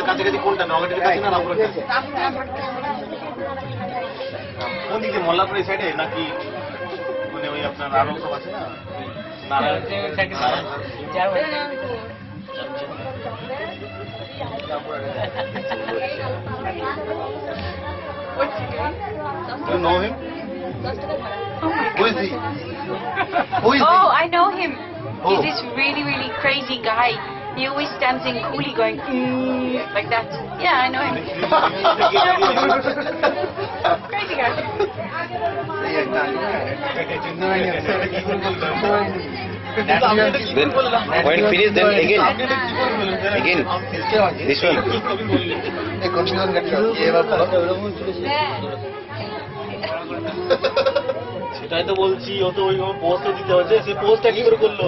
কাছাকাছি কোনটা নগাটির কাছে না রামপুরের কাছে? কোন দিকে মোল্লাপুরের সাইডে নাকি মানে ওই আপনার আরো সব আছে না You know him? Who is he? Who is he? Oh, I know him. Who? He's this really, really crazy guy. He always stands in coolly going like that. Yeah, I know him. Crazy guy. Then when finish, then again this one. সেটাই তো বলছি, ও তো ওই পোস্টে দিতে হচ্ছে, সে পোস্টটা কি করে করলো?